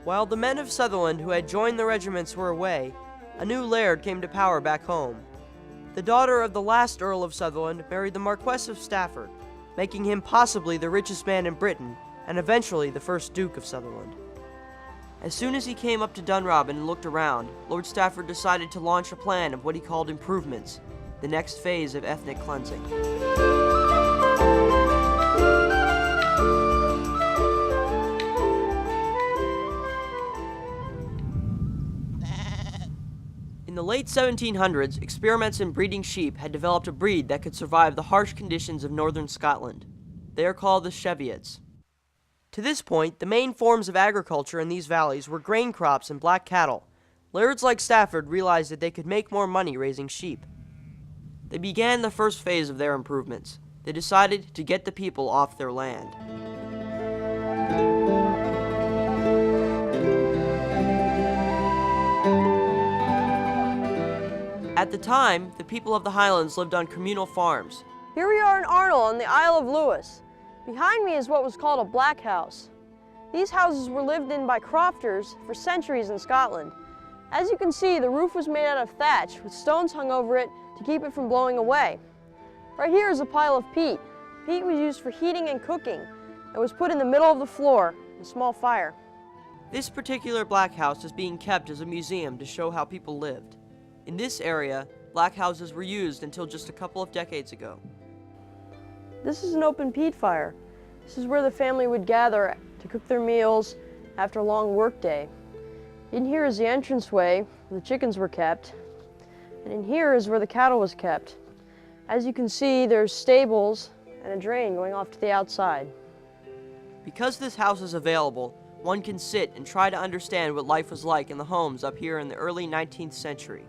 While the men of Sutherland who had joined the regiments were away, a new laird came to power back home. The daughter of the last Earl of Sutherland married the Marquess of Stafford, making him possibly the richest man in Britain, and eventually the first Duke of Sutherland. As soon as he came up to Dunrobin and looked around, Lord Stafford decided to launch a plan of what he called improvements, the next phase of ethnic cleansing. In the late 1700s, experiments in breeding sheep had developed a breed that could survive the harsh conditions of northern Scotland. They are called the Cheviots. To this point, the main forms of agriculture in these valleys were grain crops and black cattle. Lairds like Stafford realized that they could make more money raising sheep. They began the first phase of their improvements. They decided to get the people off their land. At the time, the people of the Highlands lived on communal farms. Here we are in Arnold on the Isle of Lewis. Behind me is what was called a black house. These houses were lived in by crofters for centuries in Scotland. As you can see, the roof was made out of thatch with stones hung over it to keep it from blowing away. Right here is a pile of peat. Peat was used for heating and cooking and was put in the middle of the floor in a small fire. This particular black house is being kept as a museum to show how people lived. In this area, black houses were used until just a couple of decades ago. This is an open peat fire. This is where the family would gather to cook their meals after a long work day. In here is the entranceway where the chickens were kept, and in here is where the cattle was kept. As you can see, there's stables and a drain going off to the outside. Because this house is available, one can sit and try to understand what life was like in the homes up here in the early 19th century.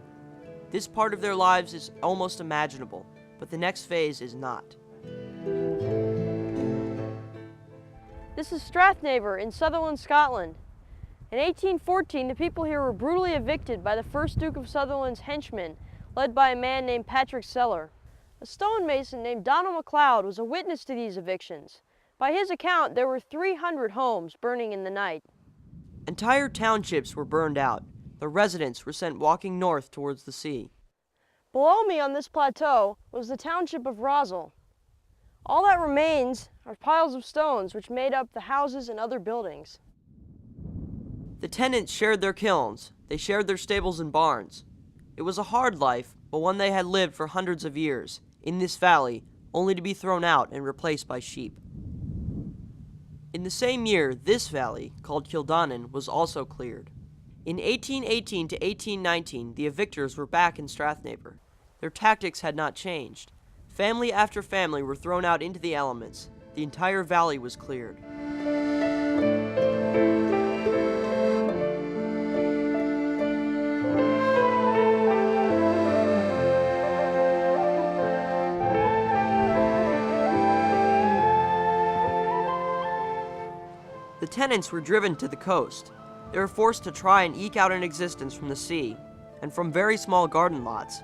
This part of their lives is almost imaginable, but the next phase is not. This is Strathnaver in Sutherland, Scotland. In 1814, the people here were brutally evicted by the first Duke of Sutherland's henchmen, led by a man named Patrick Seller. A stonemason named Donald MacLeod was a witness to these evictions. By his account, there were 300 homes burning in the night. Entire townships were burned out. The residents were sent walking north towards the sea. Below me on this plateau was the township of Rossall. All that remains are piles of stones which made up the houses and other buildings. The tenants shared their kilns. They shared their stables and barns. It was a hard life, but one they had lived for hundreds of years, in this valley, only to be thrown out and replaced by sheep. In the same year, this valley, called Kildonan, was also cleared. In 1818 to 1819, the evictors were back in Strathnaver. Their tactics had not changed. Family after family were thrown out into the elements. The entire valley was cleared. The tenants were driven to the coast. They were forced to try and eke out an existence from the sea, and from very small garden lots.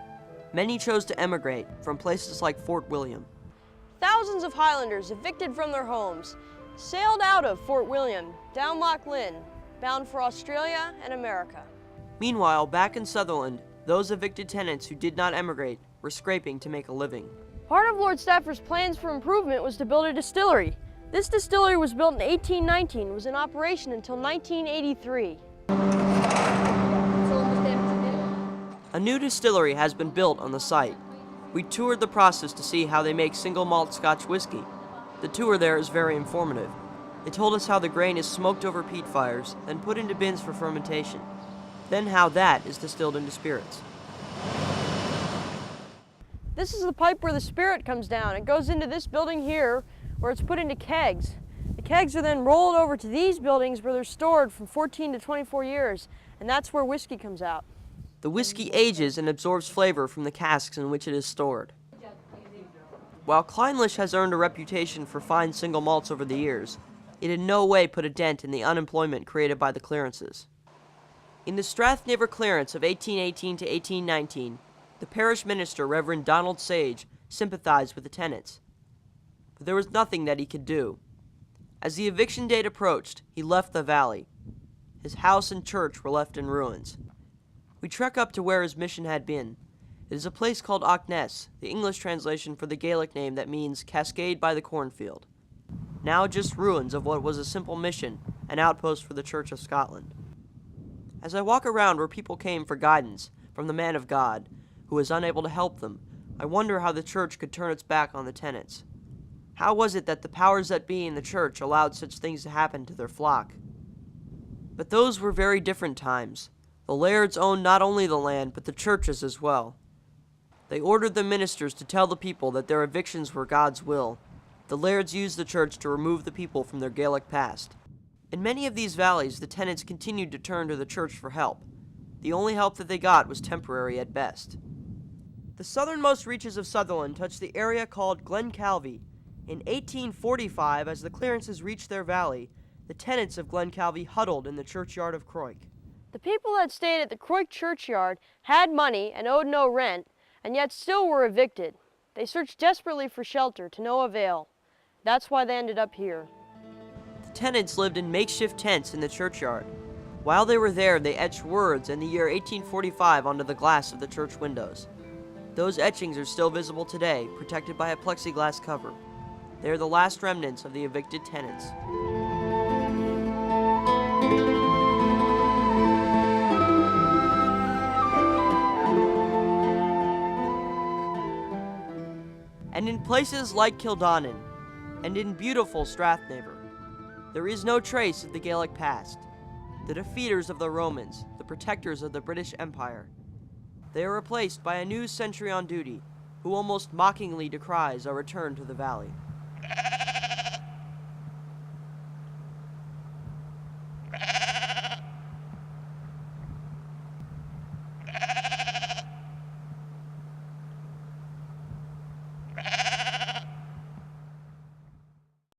Many chose to emigrate from places like Fort William. Thousands of Highlanders evicted from their homes sailed out of Fort William down Loch Lynn, bound for Australia and America. Meanwhile, back in Sutherland, those evicted tenants who did not emigrate were scraping to make a living. Part of Lord Stafford's plans for improvement was to build a distillery. This distillery was built in 1819 and was in operation until 1983. A new distillery has been built on the site. We toured the process to see how they make single malt Scotch whiskey. The tour there is very informative. They told us how the grain is smoked over peat fires, then put into bins for fermentation. Then how that is distilled into spirits. This is the pipe where the spirit comes down. It goes into this building here, where it's put into kegs. The kegs are then rolled over to these buildings where they're stored from 14 to 24 years, and that's where whiskey comes out. The whiskey ages and absorbs flavor from the casks in which it is stored. While Clynelish has earned a reputation for fine single malts over the years, it in no way put a dent in the unemployment created by the clearances. In the Strathnaver clearance of 1818 to 1819, the parish minister, Reverend Donald Sage, sympathized with the tenants. But there was nothing that he could do. As the eviction date approached, he left the valley. His house and church were left in ruins. We trek up to where his mission had been. It is a place called Auchness, the English translation for the Gaelic name that means cascade by the cornfield. Now just ruins of what was a simple mission, an outpost for the Church of Scotland. As I walk around where people came for guidance from the man of God, who was unable to help them, I wonder how the church could turn its back on the tenants. How was it that the powers that be in the church allowed such things to happen to their flock? But those were very different times. The lairds owned not only the land, but the churches as well. They ordered the ministers to tell the people that their evictions were God's will. The lairds used the church to remove the people from their Gaelic past. In many of these valleys, the tenants continued to turn to the church for help. The only help that they got was temporary at best. The southernmost reaches of Sutherland touched the area called Glen Calvy. In 1845, as the clearances reached their valley, the tenants of Glen Calvy huddled in the churchyard of Croik. The people that stayed at the Croik churchyard had money and owed no rent, and yet still were evicted. They searched desperately for shelter, to no avail. That's why they ended up here. The tenants lived in makeshift tents in the churchyard. While they were there, they etched words in the year 1845 onto the glass of the church windows. Those etchings are still visible today, protected by a plexiglass cover. They are the last remnants of the evicted tenants. And in places like Kildonan, and in beautiful Strathnaver, there is no trace of the Gaelic past, the defeaters of the Romans, the protectors of the British Empire. They are replaced by a new sentry on duty, who almost mockingly decries our return to the valley.